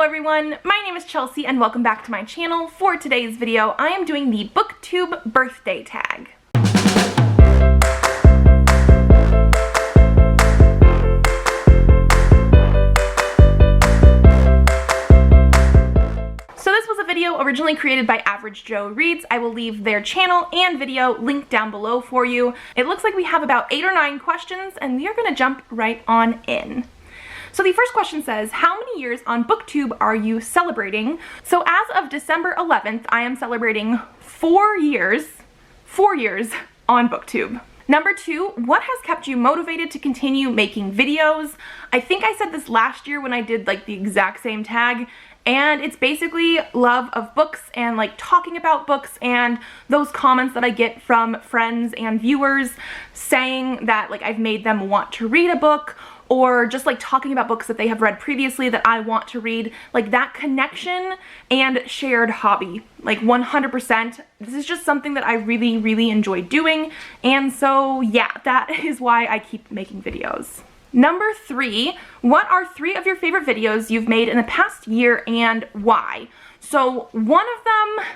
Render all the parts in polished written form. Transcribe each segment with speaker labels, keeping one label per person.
Speaker 1: Hello everyone, my name is Chelsea and welcome back to my channel. For today's video, I am doing the Booktube birthday tag. So this was a video originally created by Average Joe Reads. I will leave their channel and video linked down below for you. It looks like we have about 8 or 9 questions and we are going to jump right on in. So the first question says, how many years on Booktube are you celebrating? So as of December 11th, I am celebrating 4 years on Booktube. Number 2, what has kept you motivated to continue making videos? I think I said this last year when I did like the exact same tag, and it's basically love of books and like talking about books and those comments that I get from friends and viewers saying that like I've made them want to read a book, or just like talking about books that they have read previously that I want to read, like that connection and shared hobby, like 100%. This is just something that I really enjoy doing, and so yeah, that is why I keep making videos. Number 3, what are 3 of your favorite videos you've made in the past year and why? So one of them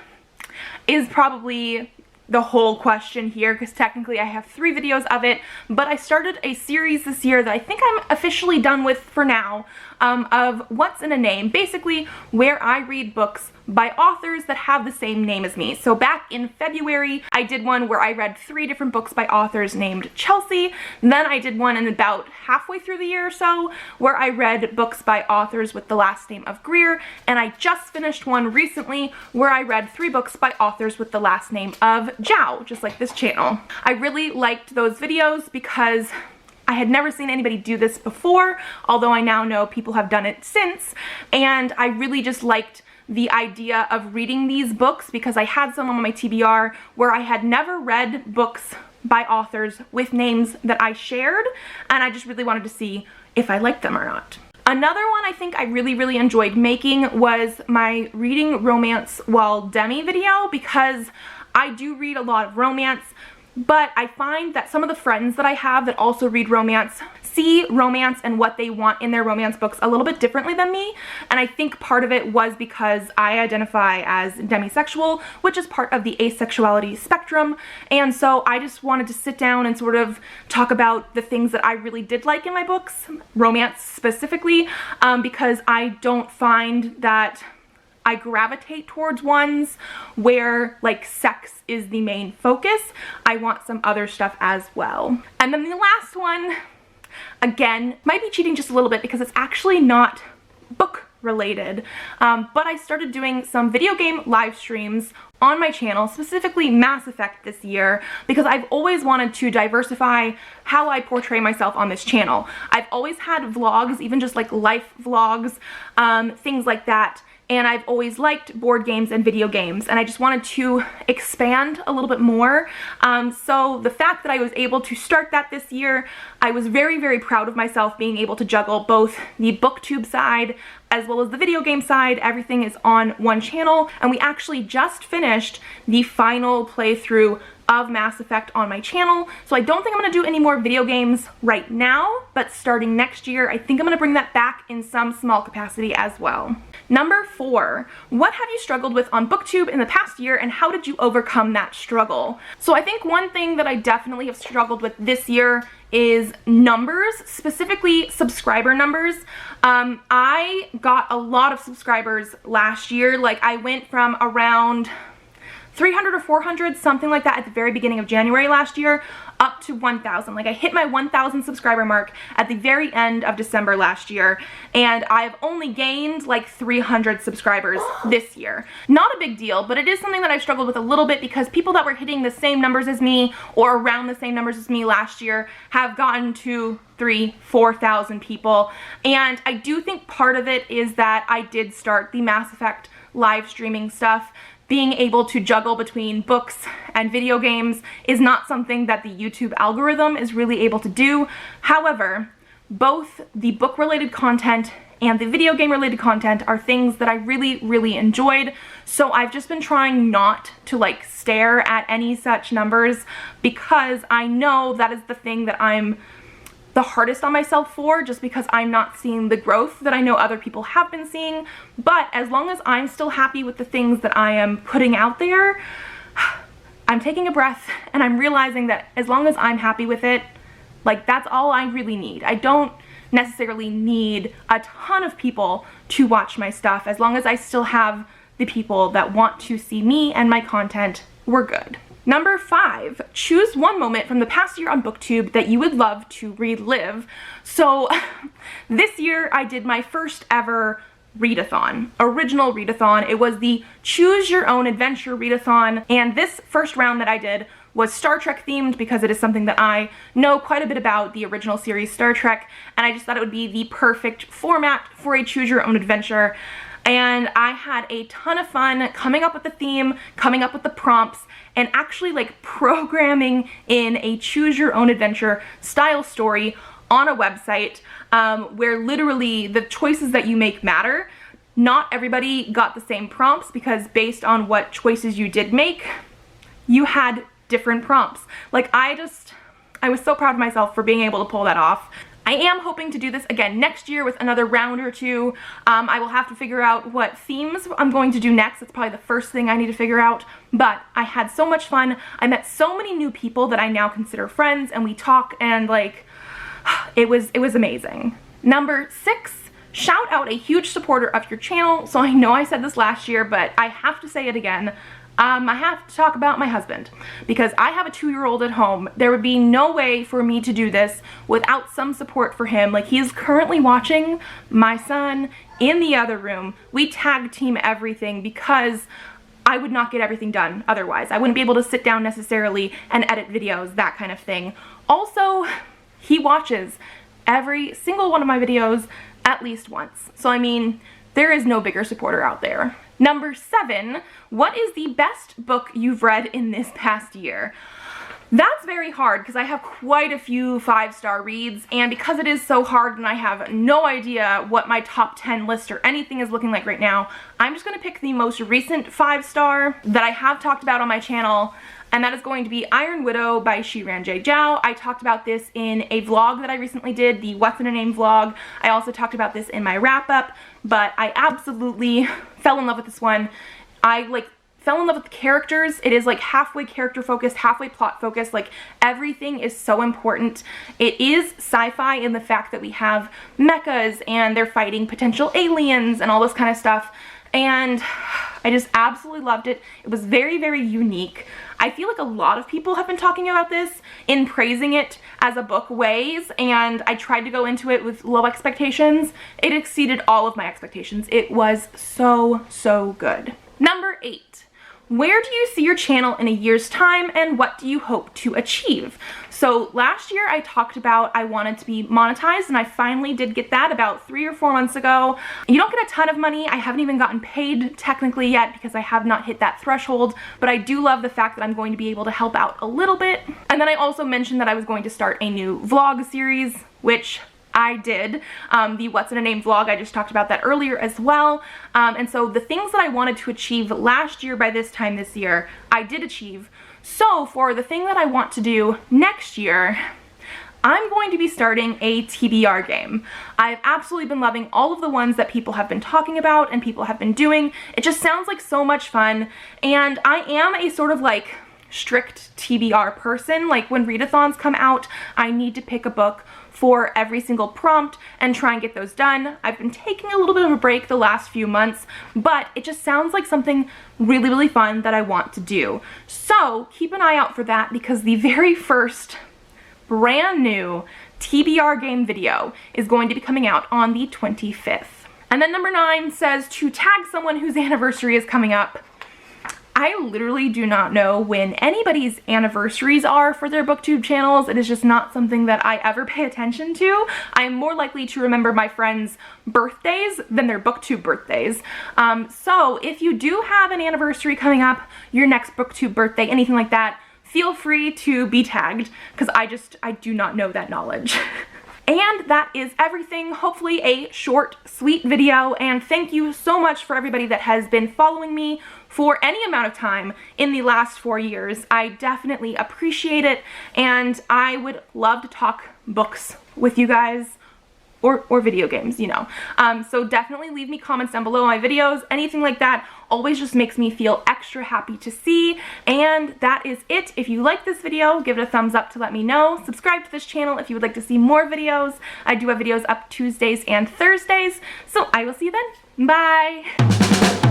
Speaker 1: is probably the whole question here, because technically I have 3 videos of it, but I started a series this year that I think I'm officially done with for now, of What's in a Name, basically where I read books by authors that have the same name as me. So back in February, I did one where I read 3 different books by authors named Chelsea. Then I did one in about halfway through the year or so where I read books by authors with the last name of Greer, and I just finished one recently where I read 3 books by authors with the last name of Zhao, just like this channel. I really liked those videos because I had never seen anybody do this before, although I now know people have done it since, and I really just liked the idea of reading these books because I had some on my TBR where I had never read books by authors with names that I shared, and I just really wanted to see if I liked them or not. Another one I think I really enjoyed making was my reading romance while demi video, because I do read a lot of romance, but I find that some of the friends that I have that also read romance see romance and what they want in their romance books a little bit differently than me, and I think part of it was because I identify as demisexual, which is part of the asexuality spectrum, and so I just wanted to sit down and sort of talk about the things that I really did like in my books, romance specifically, because I don't find that I gravitate towards ones where like sex is the main focus. I want some other stuff as well. And then the last one, again, might be cheating just a little bit because it's actually not book related, but I started doing some video game live streams on my channel, specifically Mass Effect this year, because I've always wanted to diversify how I portray myself on this channel. I've always had vlogs, even just like life vlogs, things like that. And I've always liked board games and video games, and I just wanted to expand a little bit more. So the fact that I was able to start that this year, I was very proud of myself being able to juggle both the Booktube side as well as the video game side. Everything is on one channel, and we actually just finished the final playthrough of Mass Effect on my channel. So I don't think I'm gonna do any more video games right now, but starting next year, I think I'm gonna bring that back in some small capacity as well. Number 4, what have you struggled with on Booktube in the past year and how did you overcome that struggle? So I think one thing that I definitely have struggled with this year is numbers, specifically subscriber numbers. I got a lot of subscribers last year. Like I went from around 300 or 400, something like that at the very beginning of January last year, up to 1,000. Like I hit my 1,000 subscriber mark at the very end of December last year, and I've only gained like 300 subscribers this year. Not a big deal, but it is something that I've struggled with a little bit because people that were hitting the same numbers as me or around the same numbers as me last year have gotten to 3,000-4,000 people, and I do think part of it is that I did start the Mass Effect live streaming stuff. Being able to juggle between books and video games is not something that the YouTube algorithm is really able to do. However, both the book-related content and the video game-related content are things that I really enjoyed, so I've just been trying not to like stare at any such numbers because I know that is the thing that I'm the hardest on myself for, just because I'm not seeing the growth that I know other people have been seeing. But as long as I'm still happy with the things that I am putting out there, I'm taking a breath and I'm realizing that as long as I'm happy with it, like, that's all I really need. I don't necessarily need a ton of people to watch my stuff. As long as I still have the people that want to see me and my content, we're good. Number 5, choose one moment from the past year on Booktube that you would love to relive. So this year I did my first ever readathon, original readathon. It was the Choose Your Own Adventure readathon, and this first round that I did was Star Trek themed because it is something that I know quite a bit about, the original series Star Trek, and I just thought it would be the perfect format for a Choose Your Own Adventure. And I had a ton of fun coming up with the theme, coming up with the prompts, and actually like programming in a Choose Your Own Adventure style story on a website where literally the choices that you make matter. Not everybody got the same prompts because based on what choices you did make, you had different prompts. Like, I was so proud of myself for being able to pull that off. I am hoping to do this again next year with another round or two. I will have to figure out what themes I'm going to do next. It's probably the first thing I need to figure out, but I had so much fun. I met so many new people that I now consider friends, and we talk, and like, it was amazing. Number 6, shout out a huge supporter of your channel. So I know I said this last year, but I have to say it again. I have to talk about my husband because I have a 2-year-old at home. There would be no way for me to do this without some support for him. Like, he is currently watching my son in the other room. We tag team everything because I would not get everything done otherwise. I wouldn't be able to sit down necessarily and edit videos, that kind of thing. Also, he watches every single one of my videos at least once. So I mean, there is no bigger supporter out there. Number 7, what is the best book you've read in this past year? That's very hard because I have quite a few 5-star reads, and because it is so hard and I have no idea what my top 10 list or anything is looking like right now, I'm just gonna pick the most recent 5-star that I have talked about on my channel, and that is going to be Iron Widow by Zhao. I talked about this in a vlog that I recently did, the What's in a Name vlog. I also talked about this in my wrap-up, but I absolutely fell in love with this one. I fell in love with the characters. It is like halfway character focused, halfway plot focused. Like, everything is so important. It is sci-fi in the fact that we have mechas and they're fighting potential aliens and all this kind of stuff. And I just absolutely loved it. It was very, very unique. I feel like a lot of people have been talking about this in praising it as a book ways, and I tried to go into it with low expectations. It exceeded all of my expectations. It was so, so good. Number 8. Where do you see your channel in a year's time, and what do you hope to achieve? So last year I talked about I wanted to be monetized, and I finally did get that about 3 or 4 months ago. You don't get a ton of money. I haven't even gotten paid technically yet because I have not hit that threshold, but I do love the fact that I'm going to be able to help out a little bit. And then I also mentioned that I was going to start a new vlog series, which I did. The What's in a Name vlog, I just talked about that earlier as well. And so the things that I wanted to achieve last year by this time this year, I did achieve. So for the thing that I want to do next year, I'm going to be starting a TBR game. I've absolutely been loving all of the ones that people have been talking about and people have been doing. It just sounds like so much fun. And I am a sort of like strict TBR person. Like, when readathons come out, I need to pick a book for every single prompt and try and get those done. I've been taking a little bit of a break the last few months, but it just sounds like something really, really fun that I want to do. So keep an eye out for that, because the very first brand new TBR game video is going to be coming out on the 25th. And then number 9 says to tag someone whose anniversary is coming up. I literally do not know when anybody's anniversaries are for their Booktube channels. It is just not something that I ever pay attention to. I am more likely to remember my friends' birthdays than their Booktube birthdays. So if you do have an anniversary coming up, your next Booktube birthday, anything like that, feel free to be tagged, because I do not know that knowledge. And that is everything. Hopefully a short, sweet video, and thank you so much for everybody that has been following me for any amount of time in the last 4 years. I definitely appreciate it, and I would love to talk books with you guys. Or video games, you know. So definitely leave me comments down below on my videos. Anything like that always just makes me feel extra happy to see. And that is it. If you like this video, give it a thumbs up to let me know. Subscribe to this channel if you would like to see more videos. I do have videos up Tuesdays and Thursdays. So I will see you then. Bye!